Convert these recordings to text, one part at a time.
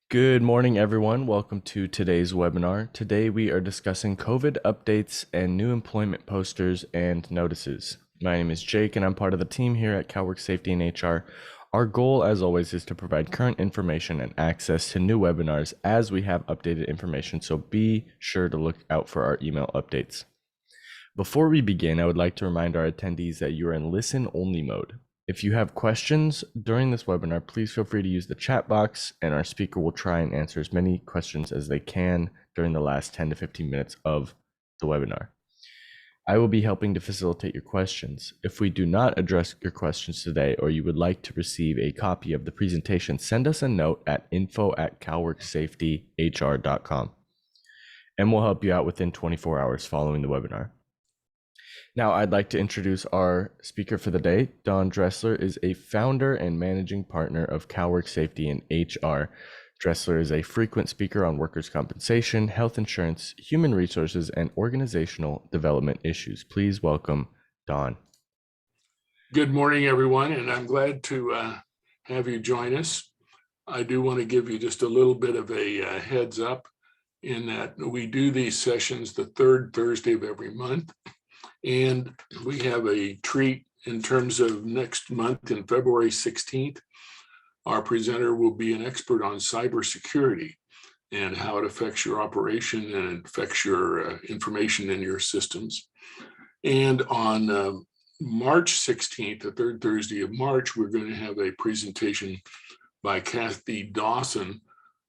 Good morning, everyone. Welcome to today's webinar. Today we are discussing COVID updates and new employment posters and notices. My name is Jake and I'm part of the team here at CalWorks Safety and HR. Our goal, as always, is to provide current information and access to new webinars as we have updated information, so be sure to look out for our email updates. Before we begin, I would like to remind our attendees that you are in listen-only mode. If you have questions during this webinar, please feel free to use the chat box and our speaker will try and answer as many questions as they can during the last 10 to 15 minutes of the webinar. I will be helping to facilitate your questions. If we do not address your questions today or you would like to receive a copy of the presentation, send us a note at info@calworksafetyhr.com and we'll help you out within 24 hours following the webinar. Now, I'd like to introduce our speaker for the day. Don Dressler is a founder and managing partner of CalWorks Safety and HR. Dressler is a frequent speaker on workers' compensation, health insurance, human resources, and organizational development issues. Please welcome Don. Good morning, everyone, and I'm glad to have you join us. I do want to give you just a little bit of a heads up in that we do these sessions the third Thursday of every month. And we have a treat in terms of next month in February 16th. Our presenter will be an expert on cybersecurity and how it affects your operation and it affects your information in your systems. And on March 16th, the third Thursday of March, we're going to have a presentation by Kathy Dawson,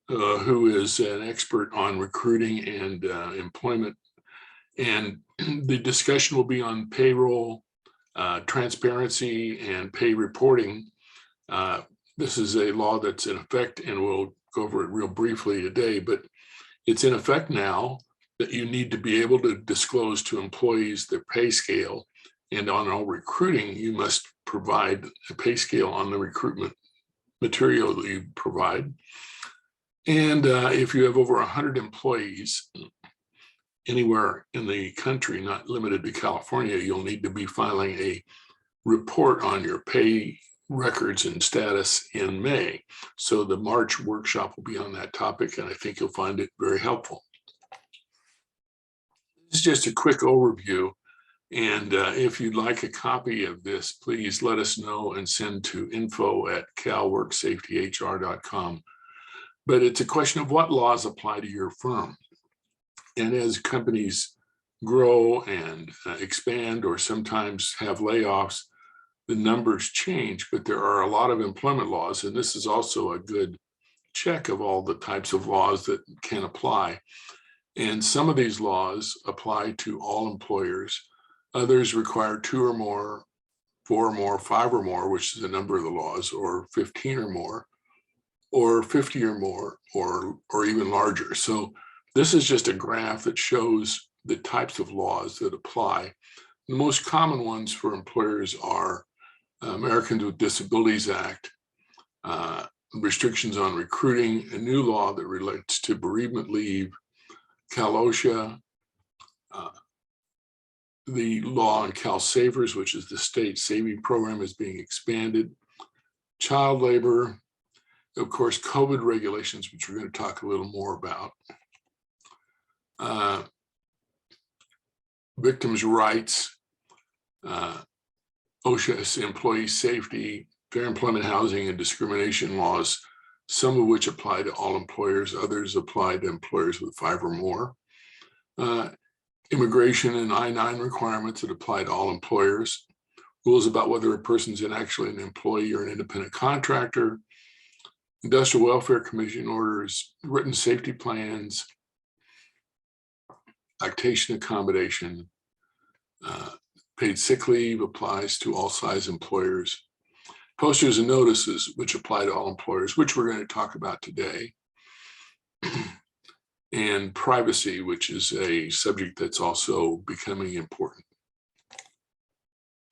who is an expert on recruiting and employment. And the discussion will be on payroll, transparency, and pay reporting. This is a law that's in effect, and we'll go over it real briefly today, but it's in effect now that you need to be able to disclose to employees their pay scale. And on all recruiting, you must provide a pay scale on the recruitment material that you provide. And if you have over 100 employees, anywhere in the country, not limited to California, you'll need to be filing a report on your pay records and status in May. So the March workshop will be on that topic, and I think you'll find it very helpful. This is just a quick overview, and if you'd like a copy of this, please let us know and send to info@calworksafetyhr.com. But it's a question of what laws apply to your firm. And as companies grow and expand or sometimes have layoffs, the numbers change, but there are a lot of employment laws. And this is also a good check of all the types of laws that can apply. And some of these laws apply to all employers. Others require 2 or more, 4 or more, 5 or more, which is the number of the laws, or 15 or more, or 50 or more, or even larger. So this is just a graph that shows the types of laws that apply. The most common ones for employers are Americans with Disabilities Act, restrictions on recruiting, a new law that relates to bereavement leave, Cal OSHA, the law on Cal Savers, which is the state saving program, is being expanded, child labor, of course, COVID regulations, which we're going to talk a little more about. Victims' rights, OSHA's employee safety, fair employment housing and discrimination laws, some of which apply to all employers, others apply to employers with 5 or more. Immigration and I-9 requirements that apply to all employers, rules about whether a person's actually an employee or an independent contractor, Industrial Welfare Commission orders, written safety plans, lactation accommodation, paid sick leave applies to all size employers, posters and notices, which apply to all employers, which we're going to talk about today, and privacy, which is a subject that's also becoming important.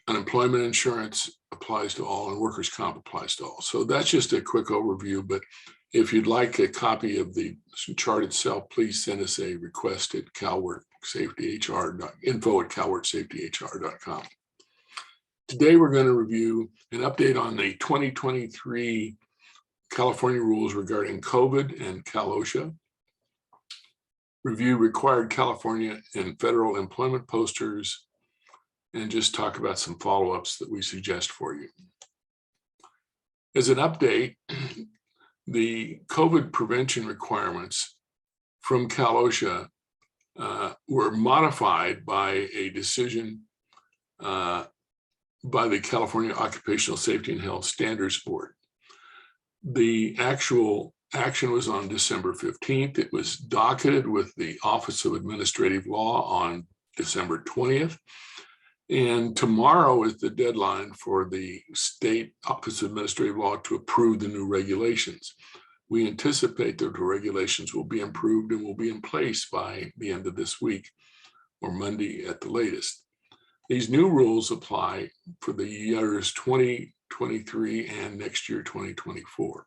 Unemployment insurance applies to all, and workers' comp applies to all. So that's just a quick overview, but if you'd like a copy of the chart itself, please send us a request at info@calworksafetyhr.com. Today, we're going to review an update on the 2023 California rules regarding COVID and Cal/OSHA, review required California and federal employment posters, and just talk about some follow-ups that we suggest for you. As an update, the COVID prevention requirements from Cal/OSHA were modified by a decision by the California Occupational Safety and Health Standards Board. The actual action was on December 15th. It was docketed with the Office of Administrative Law on December 20th. And tomorrow is the deadline for the State Office of Administrative Law to approve the new regulations. We anticipate that the regulations will be improved and will be in place by the end of this week or Monday at the latest. These new rules apply for the years 2023 and next year, 2024.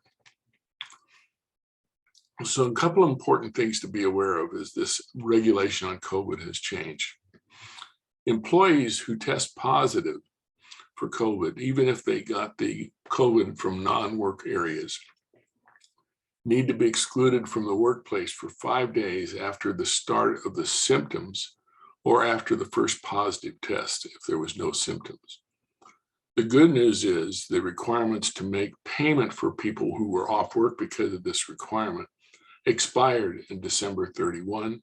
So a couple of important things to be aware of is this regulation on COVID has changed. Employees who test positive for COVID, even if they got the COVID from non-work areas, need to be excluded from the workplace for 5 days after the start of the symptoms or after the first positive test if there was no symptoms. The good news is the requirements to make payment for people who were off work because of this requirement expired in December 31.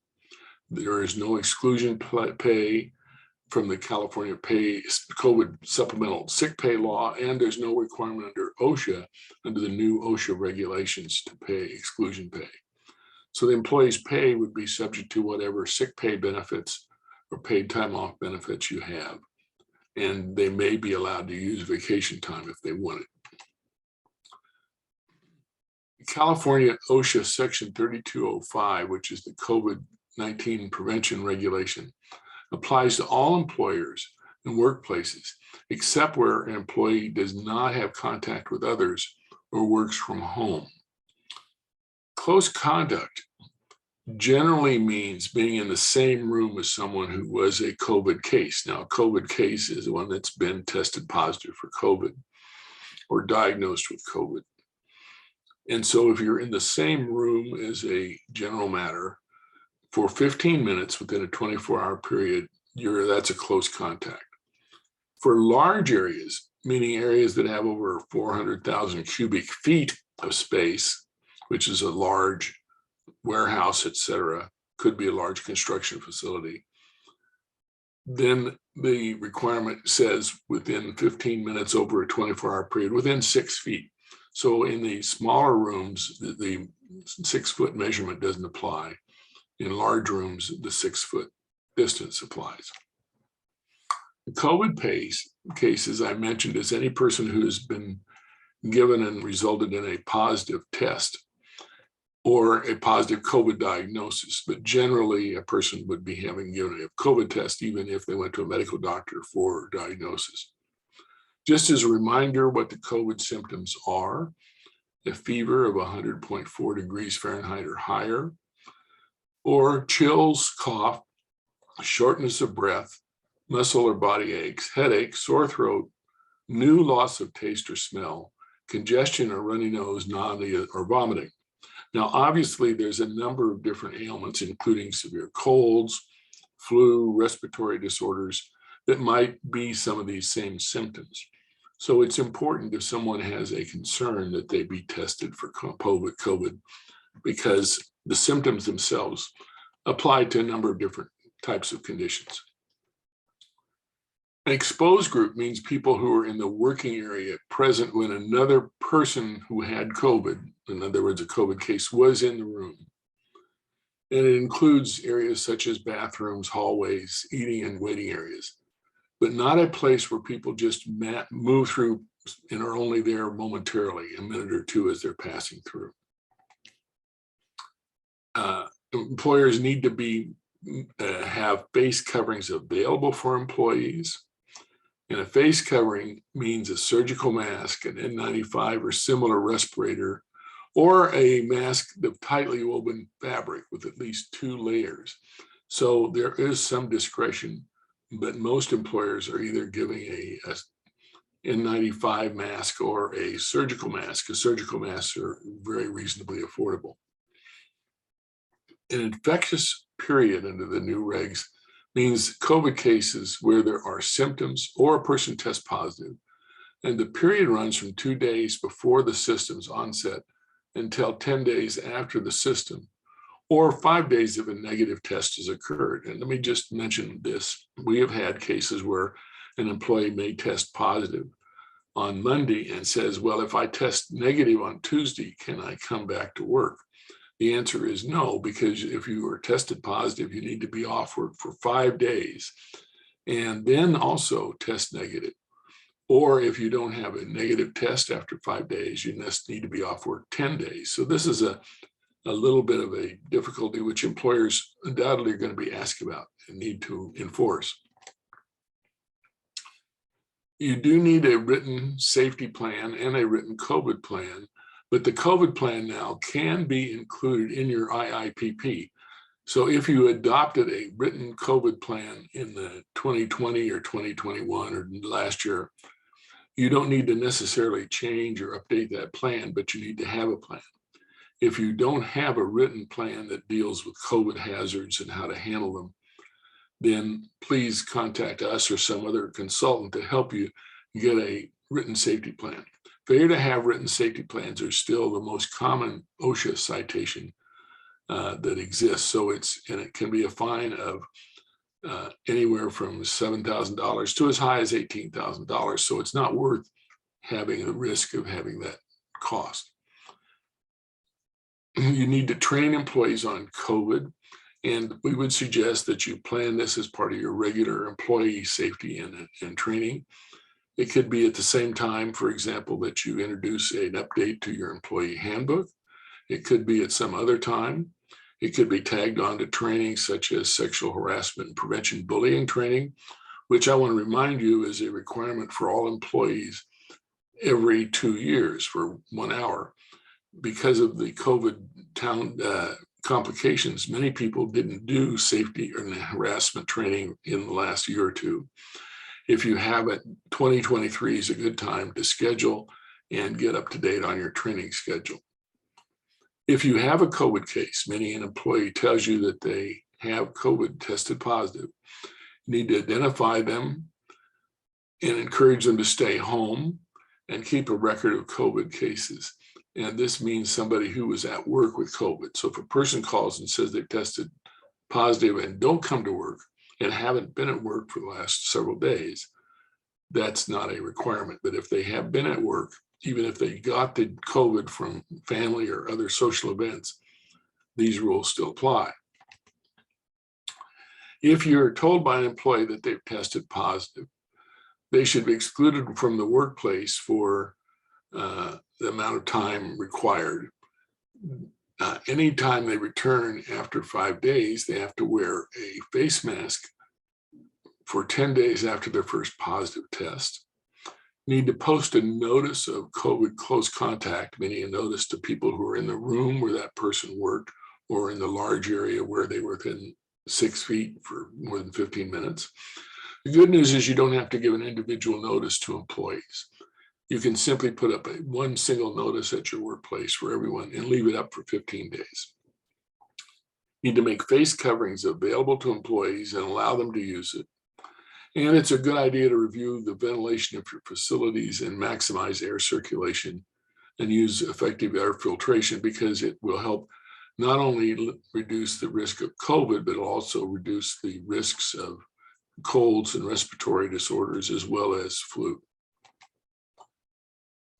There is no exclusion pay from the California COVID supplemental sick pay law, and there's no requirement under OSHA, under the new OSHA regulations, to pay exclusion pay. So the employee's pay would be subject to whatever sick pay benefits or paid time off benefits you have, and they may be allowed to use vacation time if they want it. California OSHA Section 3205, which is the COVID-19 prevention regulation, applies to all employers and workplaces, except where an employee does not have contact with others or works from home. Close contact generally means being in the same room as someone who was a COVID case. Now, a COVID case is one that's been tested positive for COVID or diagnosed with COVID. And so if you're in the same room as a general matter for 15 minutes within a 24-hour period, that's a close contact. For large areas, meaning areas that have over 400,000 cubic feet of space, which is a large warehouse, etc., could be a large construction facility, then the requirement says within 15 minutes over a 24-hour period, within 6 feet. So in the smaller rooms, the 6-foot measurement doesn't apply. In large rooms, the 6-foot distance applies. The COVID case, as I mentioned, is any person who has been given and resulted in a positive test or a positive COVID diagnosis, but generally a person would be having given a COVID test even if they went to a medical doctor for diagnosis. Just as a reminder what the COVID symptoms are: a fever of 100.4 degrees Fahrenheit or higher, or chills, cough, shortness of breath, muscle or body aches, headache, sore throat, new loss of taste or smell, congestion or runny nose, nausea, or vomiting. Now, obviously, there's a number of different ailments, including severe colds, flu, respiratory disorders, that might be some of these same symptoms. So it's important if someone has a concern that they be tested for COVID, because the symptoms themselves apply to a number of different types of conditions. An exposed group means people who are in the working area present when another person who had COVID, in other words, a COVID case, was in the room. And it includes areas such as bathrooms, hallways, eating and waiting areas, but not a place where people just move through and are only there momentarily, a minute or two as they're passing through. Employers need to have face coverings available for employees. And a face covering means a surgical mask, an N95 or similar respirator, or a mask of tightly woven fabric with at least 2 layers. So there is some discretion, but most employers are either giving N95 mask or a surgical mask, because surgical masks are very reasonably affordable. An infectious period under the new regs means COVID cases where there are symptoms or a person tests positive, and the period runs from 2 days before the system's onset until 10 days after the system, or 5 days if a negative test has occurred. And let me just mention this. We have had cases where an employee may test positive on Monday and says, well, if I test negative on Tuesday, can I come back to work? The answer is no, because if you are tested positive, you need to be off work for 5 days and then also test negative. Or if you don't have a negative test after 5 days, you just need to be off work 10 days. So this is a little bit of a difficulty which employers undoubtedly are going to be asked about and need to enforce. You do need a written safety plan and a written COVID plan, but the COVID plan now can be included in your IIPP. So if you adopted a written COVID plan in the 2020 or 2021 or last year, you don't need to necessarily change or update that plan, but you need to have a plan. If you don't have a written plan that deals with COVID hazards and how to handle them, then please contact us or some other consultant to help you get a written safety plan. Failure to have written safety plans are still the most common OSHA citation that exists. So it can be a fine of anywhere from $7,000 to as high as $18,000. So it's not worth having the risk of having that cost. You need to train employees on COVID, and we would suggest that you plan this as part of your regular employee safety and training. It could be at the same time, for example, that you introduce an update to your employee handbook. It could be at some other time. It could be tagged on to training such as sexual harassment and prevention bullying training, which I want to remind you is a requirement for all employees every 2 years for 1 hour. Because of the COVID complications, many people didn't do safety or harassment training in the last year or two. If you haven't, 2023 is a good time to schedule and get up to date on your training schedule. If you have a COVID case, meaning an employee tells you that they have COVID tested positive, you need to identify them and encourage them to stay home and keep a record of COVID cases. And this means somebody who was at work with COVID. So if a person calls and says they've tested positive and don't come to work and haven't been at work for the last several days, that's not a requirement. But if they have been at work, even if they got the COVID from family or other social events, these rules still apply. If you're told by an employee that they've tested positive, they should be excluded from the workplace for the amount of time required. Anytime they return after 5 days, they have to wear a face mask for 10 days after their first positive test. Need to post a notice of COVID close contact, meaning a notice to people who are in the room where that person worked or in the large area where they were within 6 feet for more than 15 minutes. The good news is you don't have to give an individual notice to employees. You can simply put up one single notice at your workplace for everyone and leave it up for 15 days. You need to make face coverings available to employees and allow them to use it. And it's a good idea to review the ventilation of your facilities and maximize air circulation and use effective air filtration, because it will help not only reduce the risk of COVID, but also reduce the risks of colds and respiratory disorders as well as flu.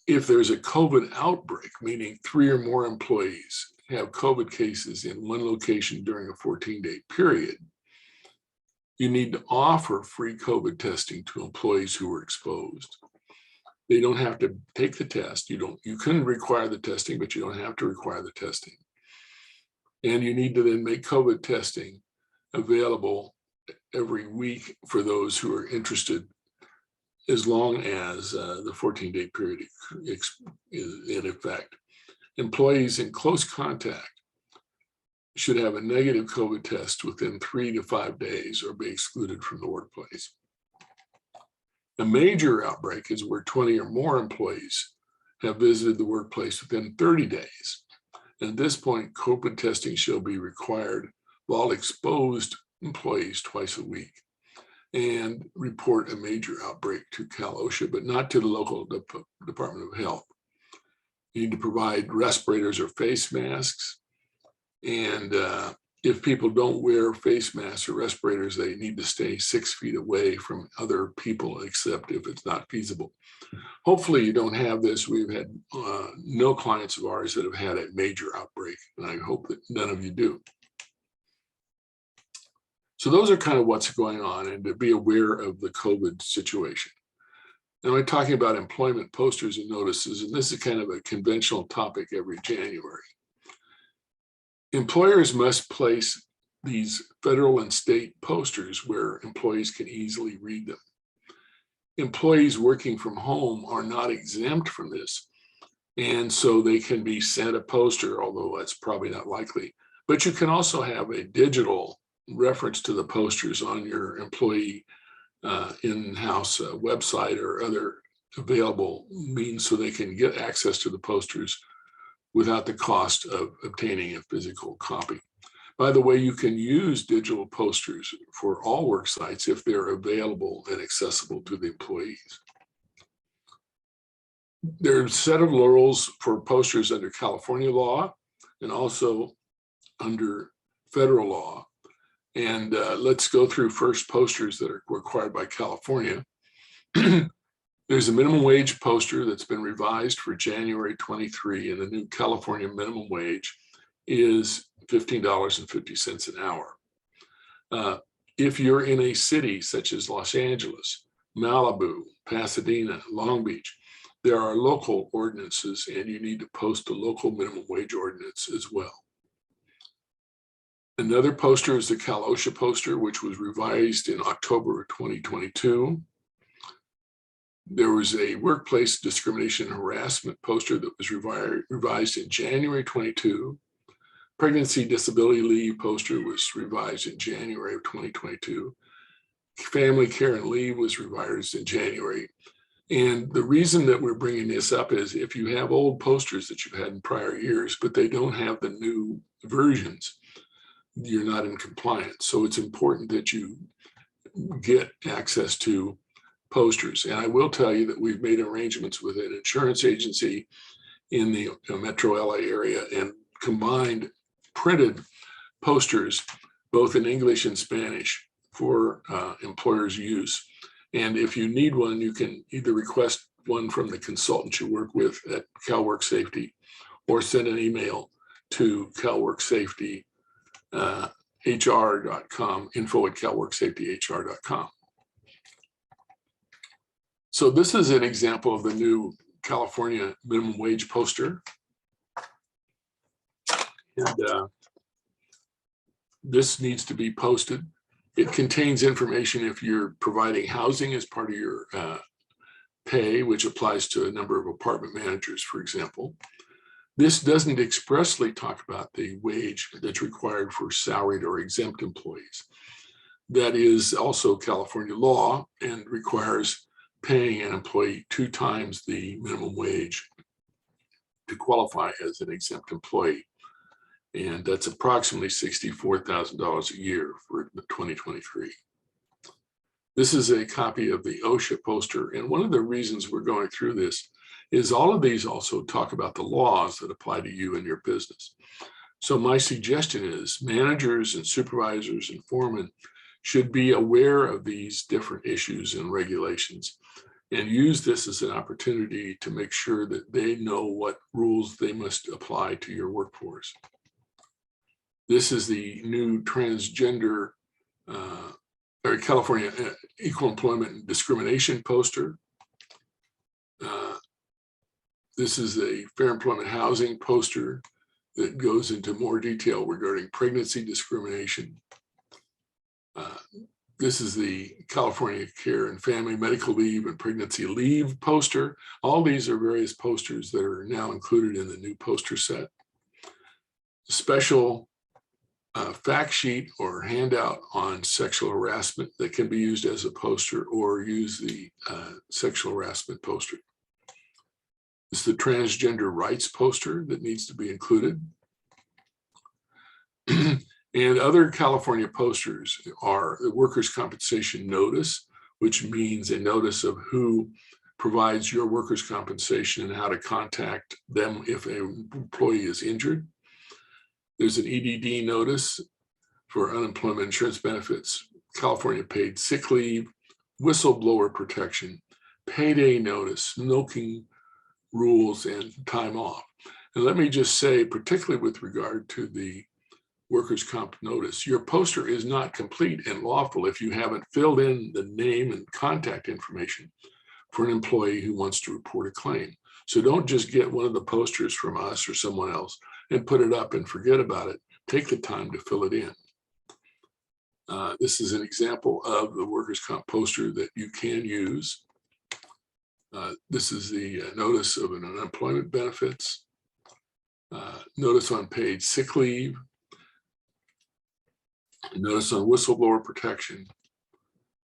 If there's a COVID outbreak, meaning 3 or more employees have COVID cases in one location during a 14-day period, you need to offer free COVID testing to employees who are exposed. They don't have to take the test. You couldn't require the testing, but you don't have to require the testing. And you need to then make COVID testing available every week for those who are interested, as long as the 14-day period is in effect. Employees in close contact should have a negative COVID test within 3 to 5 days or be excluded from the workplace. A major outbreak is where 20 or more employees have visited the workplace within 30 days. At this point, COVID testing shall be required of all exposed employees twice a week and report a major outbreak to Cal OSHA, but not to the local Department of Health. You need to provide respirators or face masks. And if people don't wear face masks or respirators, they need to stay 6 feet away from other people, except if it's not feasible. Hopefully you don't have this. We've had no clients of ours that have had a major outbreak, and I hope that none of you do. So those are kind of what's going on, and to be aware of the COVID situation. Now I'm talking about employment posters and notices, and this is kind of a conventional topic every January. Employers must place these federal and state posters where employees can easily read them. Employees working from home are not exempt from this, and so they can be sent a poster, although that's probably not likely. But you can also have a digital reference to the posters on your employee in-house website or other available means, so they can get access to the posters without the cost of obtaining a physical copy. By the way, you can use digital posters for all work sites if they're available and accessible to the employees. There are a set of rules for posters under California law and also under federal law. And let's go through first posters that are required by California. There's a minimum wage poster that's been revised for January 23, and the new California minimum wage is $15.50 an hour. If you're in a city such as Los Angeles, Malibu, Pasadena, Long Beach, there are local ordinances, and you need to post a local minimum wage ordinance as well. Another poster is the Cal OSHA poster, which was revised in October of 2022. There was a workplace discrimination and harassment poster that was revised in January 22. Pregnancy disability leave poster was revised in January of 2022. Family care and leave was revised in January. And the reason that we're bringing this up is if you have old posters that you've had in prior years, but they don't have the new versions, you're not in compliance. So it's important that you get access to posters. And I will tell you that we've made arrangements with an insurance agency in the Metro LA area and combined printed posters, both in English and Spanish, for employers' use. And if you need one, you can either request one from the consultant you work with at CalWork Safety, or send an email to CalWorkSafety.HR.com, info@CalWorkSafetyHR.com. So this is an example of the new California minimum wage poster. And this needs to be posted. It contains information if you're providing housing as part of your pay, which applies to a number of apartment managers, for example. This doesn't expressly talk about the wage that's required for salaried or exempt employees. That is also California law and requires paying an employee 2 times the minimum wage to qualify as an exempt employee. And that's approximately $64,000 a year for 2023. This is a copy of the OSHA poster. And one of the reasons we're going through this is all of these also talk about the laws that apply to you and your business. So my suggestion is managers and supervisors and foremen should be aware of these different issues and regulations and use this as an opportunity to make sure that they know what rules they must apply to your workforce. This is the new transgender or California Equal Employment and Discrimination poster. This is a Fair Employment Housing poster that goes into more detail regarding pregnancy discrimination. This is the California Care and Family Medical Leave and Pregnancy Leave poster. All these are various posters that are now included in the new poster set. Special fact sheet or handout on sexual harassment that can be used as a poster, or use the sexual harassment poster. It's the transgender rights poster that needs to be included. And other California posters are the workers' compensation notice, which means a notice of who provides your workers' compensation and how to contact them if an employee is injured. There's an EDD notice for unemployment insurance benefits, California paid sick leave, whistleblower protection, payday notice, smoking rules, and time off. And let me just say, particularly with regard to the workers' comp notice, your poster is not complete and lawful if you haven't filled in the name and contact information for an employee who wants to report a claim. So don't just get one of the posters from us or someone else and put it up and forget about it. Take the time to fill it in. This is an example of the workers' comp poster that you can use. This is the notice of an unemployment benefits, notice on paid sick leave, notice on whistleblower protection,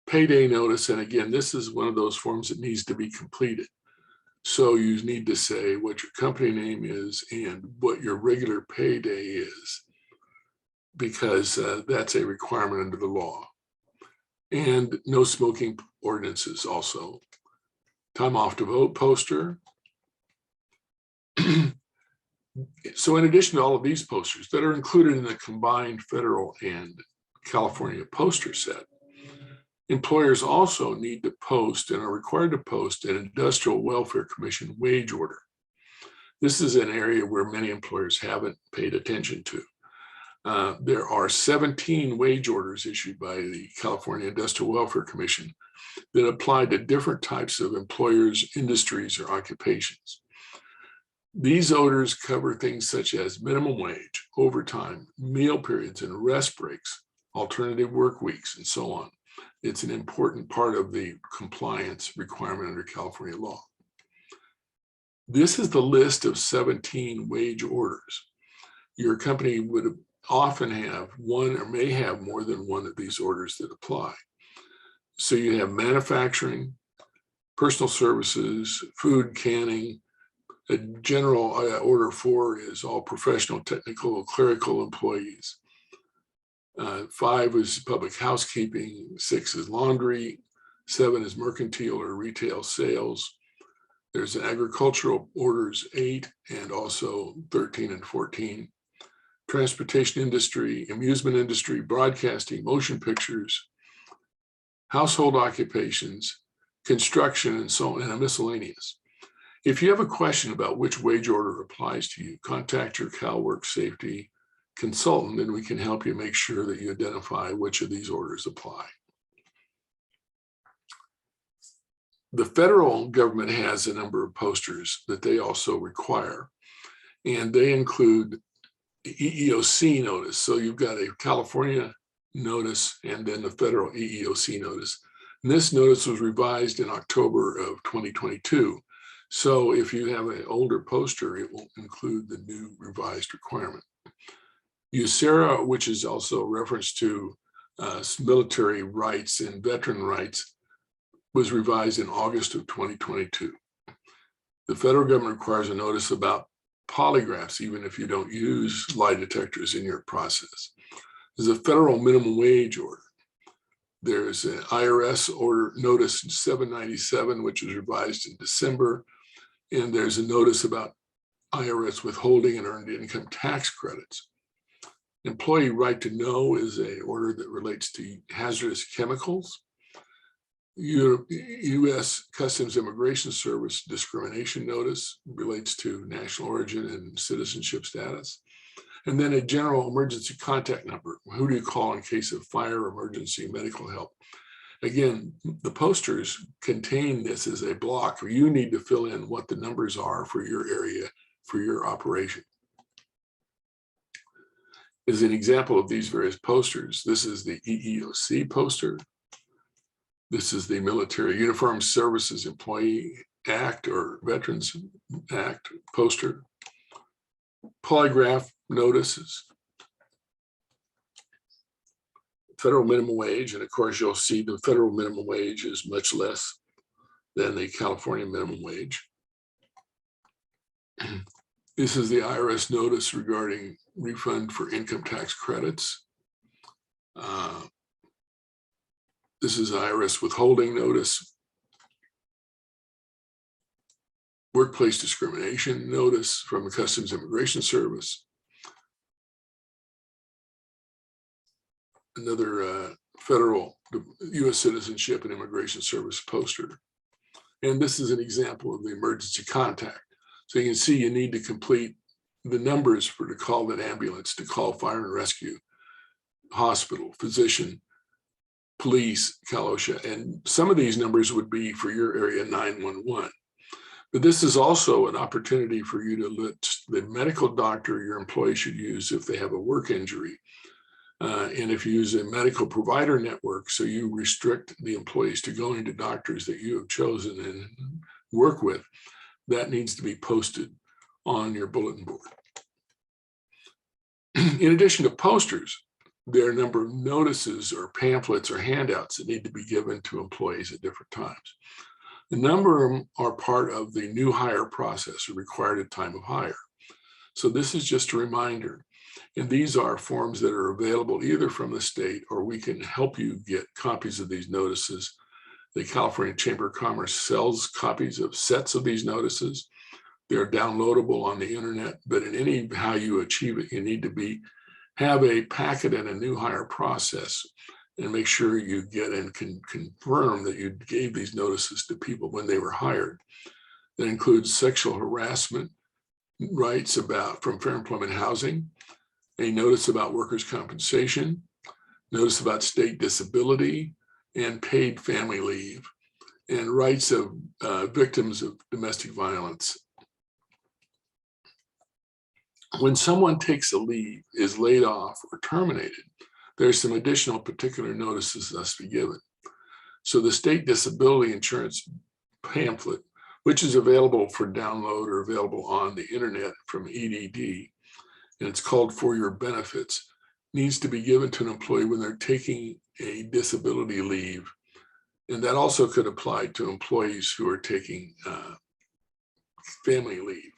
payday notice. And again, this is one of those forms that needs to be completed. So you need to say what your company name is and what your regular payday is, because that's a requirement under the law. And no smoking ordinances also. Time off to vote poster. So in addition to all of these posters that are included in the combined federal and California poster set, employers also need to post and are required to post an Industrial Welfare Commission wage order. This is an area where many employers haven't paid attention to. There are 17 wage orders issued by the California Industrial Welfare Commission that apply to different types of employers, industries, or occupations. These orders cover things such as minimum wage, overtime, meal periods and rest breaks, alternative work weeks, and so on. It's an important part of the compliance requirement under California law. This is the list of 17 wage orders. Your company would often have one or may have more than one of these orders that apply. So you have manufacturing, personal services, food, canning. A general order 4 is all professional, technical, clerical employees. 5 is public housekeeping, 6 is laundry, 7 is mercantile or retail sales. There's agricultural orders 8 and also 13 and 14. Transportation industry, amusement industry, broadcasting, motion pictures, household occupations, construction, and so on, and miscellaneous. If you have a question about which wage order applies to you, contact your CalWorks safety consultant and we can help you make sure that you identify which of these orders apply. The federal government has a number of posters that they also require, and they include EEOC notice. So you've got a California notice and then the federal EEOC notice. And this notice was revised in October of 2022. So if you have an older poster, it will include the new revised requirement. USERRA, which is also a reference to military rights and veteran rights, was revised in August of 2022. The federal government requires a notice about polygraphs, even if you don't use lie detectors in your process. There's a federal minimum wage order. There's an IRS order notice 797, which was revised in December. And there's a notice about IRS withholding and earned income tax credits. Employee right to know is an order that relates to hazardous chemicals. U.S. Customs Immigration Service discrimination notice relates to national origin and citizenship status. And then a general emergency contact number. Who do you call in case of fire, emergency, medical help? Again, the posters contain this as a block where you need to fill in what the numbers are for your area, for your operation. As an example of these various posters, this is the EEOC poster. This is the Military Uniformed Services Employee Act or Veterans Act poster. Polygraph notices. federal minimum wage. And of course, you'll see the federal minimum wage is much less than the California minimum wage. This is the IRS notice regarding refund for income tax credits. This is IRS withholding notice, workplace discrimination notice from the Customs Immigration Service, another federal U.S. Citizenship and Immigration Service poster. And this is an example of the emergency contact. So you can see you need to complete the numbers to call an ambulance, to call fire and rescue, hospital, physician, police, Kalosha. And some of these numbers would be for your area 911. But this is also an opportunity for you to let the medical doctor your employee should use if they have a work injury. And if you use a medical provider network, so you restrict the employees to going to doctors that you have chosen and work with, that needs to be posted on your bulletin board. In addition to posters, there are a number of notices or pamphlets or handouts that need to be given to employees at different times. A number of them are part of the new hire process, required at time of hire. So this is just a reminder. And these are forms that are available either from the state, or we can help you get copies of these notices. The California Chamber of Commerce sells copies of sets of these notices. They're downloadable on the internet, but in any how you achieve it, you need to have a packet and a new hire process, and make sure you get and can confirm that you gave these notices to people when they were hired. That includes sexual harassment rights from Fair Employment Housing, a notice about workers' compensation, notice about state disability, and paid family leave, and rights of victims of domestic violence. When someone takes a leave, is laid off, or terminated, there's some additional particular notices that must be given. So the state disability insurance pamphlet, which is available for download or available on the internet from EDD, and it's called For Your Benefits, needs to be given to an employee when they're taking a disability leave. And that also could apply to employees who are taking family leave.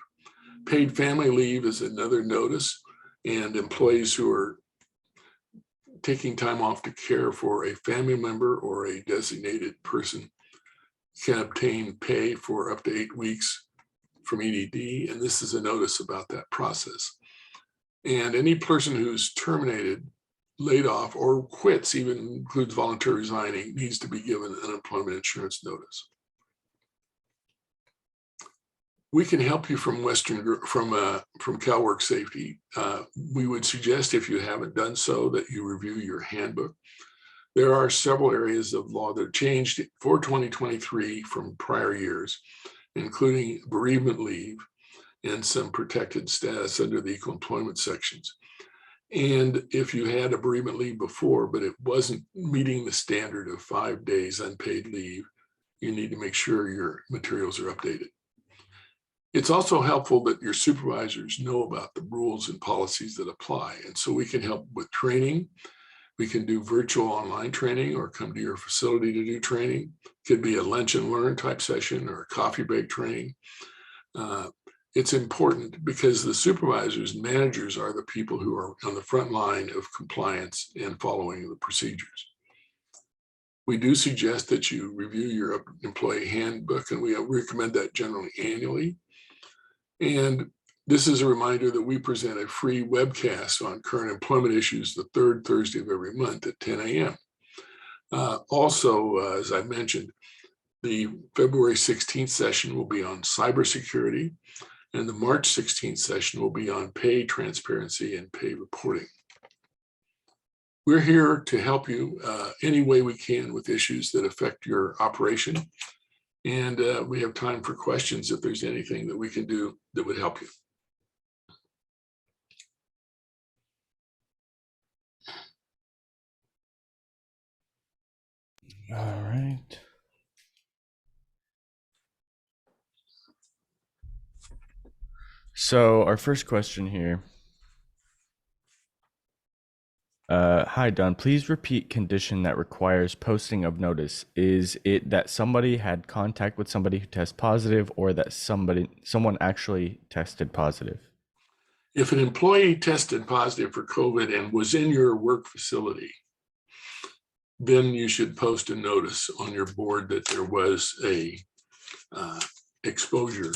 Paid family leave is another notice, and employees who are taking time off to care for a family member or a designated person can obtain pay for up to 8 weeks from EDD, and this is a notice about that process. And any person who's terminated, laid off, or quits, even includes voluntary resigning, needs to be given an unemployment insurance notice. We can help you from CalWork Safety. We would suggest, if you haven't done so, that you review your handbook. There are several areas of law that changed for 2023 from prior years, including bereavement leave and some protected status under the equal employment sections. And if you had a bereavement leave before, but it wasn't meeting the standard of 5 days unpaid leave, you need to make sure your materials are updated. It's also helpful that your supervisors know about the rules and policies that apply. And so we can help with training. We can do virtual online training or come to your facility to do training. It could be a lunch and learn type session or a coffee break training. It's important because the supervisors and managers are the people who are on the front line of compliance and following the procedures. We do suggest that you review your employee handbook, and we recommend that generally annually. And this is a reminder that we present a free webcast on current employment issues the third Thursday of every month at 10 a.m. Also, as I mentioned, the February 16th session will be on cybersecurity, and the March 16th session will be on pay transparency and pay reporting. We're here to help you any way we can with issues that affect your operation. And we have time for questions if there's anything that we can do that would help you. All right. So our first question here Hi, Don. Please repeat condition that requires posting of notice. Is it that somebody had contact with somebody who tests positive, or that someone actually tested positive? If an employee tested positive for COVID and was in your work facility, then you should post a notice on your board that there was a exposure.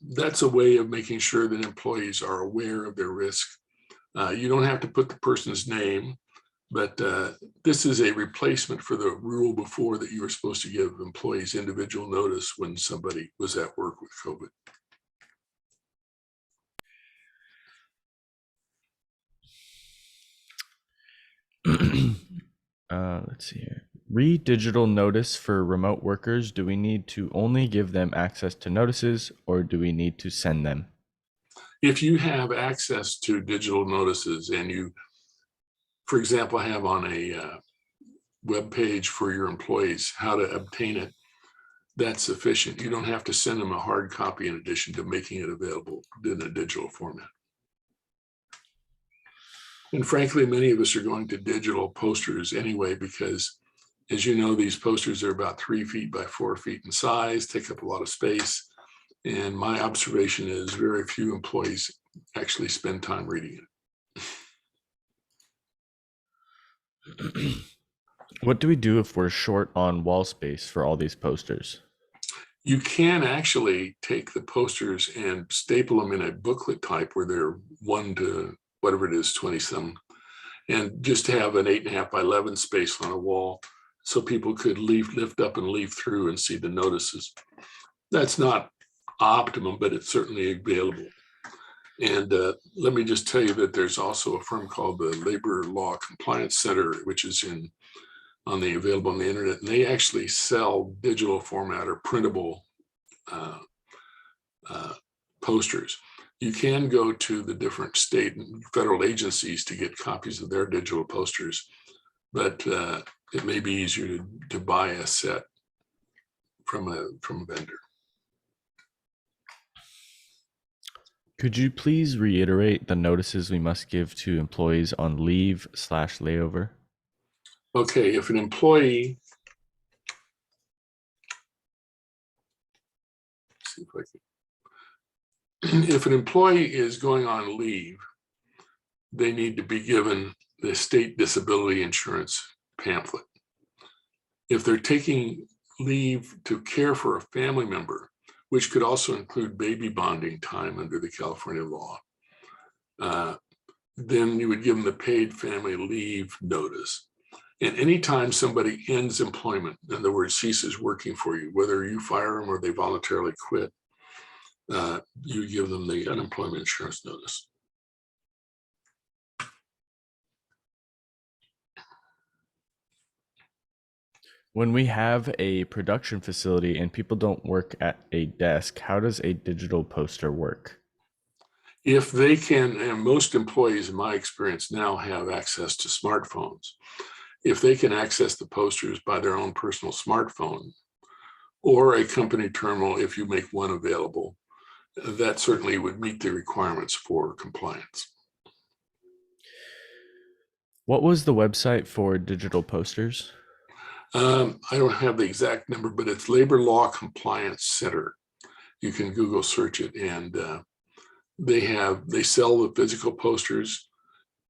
That's a way of making sure that employees are aware of their risk. You don't have to put the person's name, but this is a replacement for the rule before that you were supposed to give employees individual notice when somebody was at work with COVID. Let's see here. Read digital notice for remote workers. Do we need to only give them access to notices, or do we need to send them? If you have access to digital notices and you, for example, have on a web page for your employees how to obtain it, that's sufficient. You don't have to send them a hard copy in addition to making it available in a digital format. And frankly, many of us are going to digital posters anyway, because as you know, these posters are about 3 feet by 4 feet in size, take up a lot of space. And my observation is very few employees actually spend time reading it. What do we do if we're short on wall space for all these posters? You can actually take the posters and staple them in a booklet type where they're 1 to whatever it is, 20 some, and just have an 8.5 by 11 space on a wall so people could lift up and leaf through and see the notices. That's not optimum, but it's certainly available. And let me just tell you that there's also a firm called the Labor Law Compliance Center, which is available on the internet, and they actually sell digital format or printable posters. You can go to the different state and federal agencies to get copies of their digital posters, but it may be easier to buy a set from a vendor. Could you please reiterate the notices we must give to employees on leave/layover? Okay, if an employee, see if I can, if an employee is going on leave, they need to be given the state disability insurance pamphlet. If they're taking leave to care for a family member, which could also include baby bonding time under the California law, then you would give them the paid family leave notice. And anytime somebody ends employment, in other words, ceases working for you, whether you fire them or they voluntarily quit, you give them the unemployment insurance notice. When we have a production facility and people don't work at a desk, how does a digital poster work? If they can, and most employees in my experience now have access to smartphones, if they can access the posters by their own personal smartphone or a company terminal, if you make one available, that certainly would meet the requirements for compliance. What was the website for digital posters? I don't have the exact number, but it's Labor Law Compliance Center. You can Google search it, and they sell the physical posters.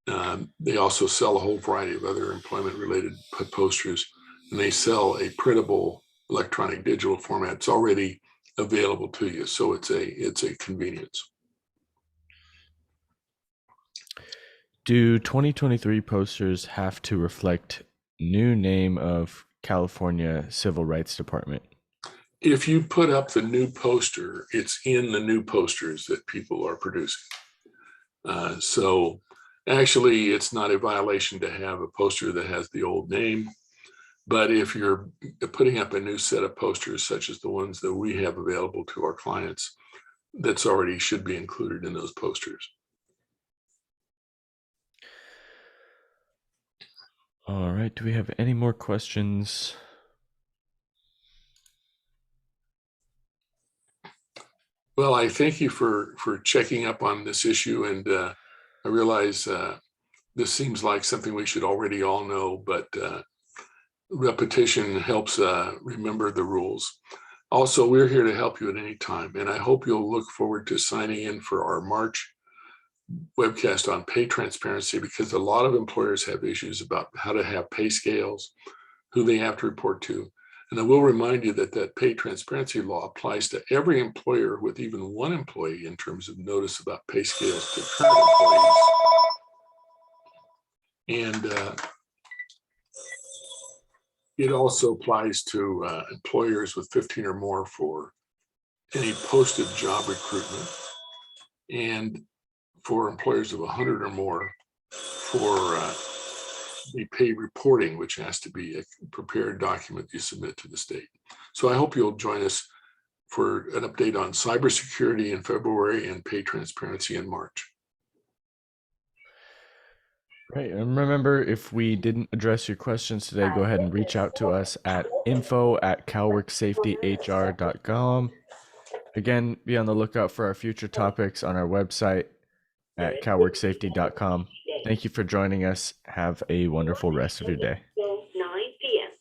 They also sell a whole variety of other employment related posters, and they sell a printable electronic digital format. It's already available to you, so it's a convenience. Do 2023 posters have to reflect new name of California Civil Rights Department? If you put up the new poster, it's in the new posters that people are producing. So actually, it's not a violation to have a poster that has the old name. But if you're putting up a new set of posters, such as the ones that we have available to our clients, that's already should be included in those posters. All right. Do we have any more questions? Well, I thank you for checking up on this issue, and I realize this seems like something we should already all know, but repetition helps remember the rules. Also, we're here to help you at any time, and I hope you'll look forward to signing in for our March webcast on pay transparency, because a lot of employers have issues about how to have pay scales, who they have to report to. And I will remind you that that pay transparency law applies to every employer with even one employee in terms of notice about pay scales to current employees. And it also applies to employers with 15 or more for any posted job recruitment, and for employers of 100 or more for the pay reporting, which has to be a prepared document you submit to the state. So I hope you'll join us for an update on cybersecurity in February and pay transparency in March. Right. And remember, if we didn't address your questions today, go ahead and reach out to us at info@calworksafetyhr.com. Again, be on the lookout for our future topics on our website at calworksafety.com. Thank you for joining us. Have a wonderful rest of your day.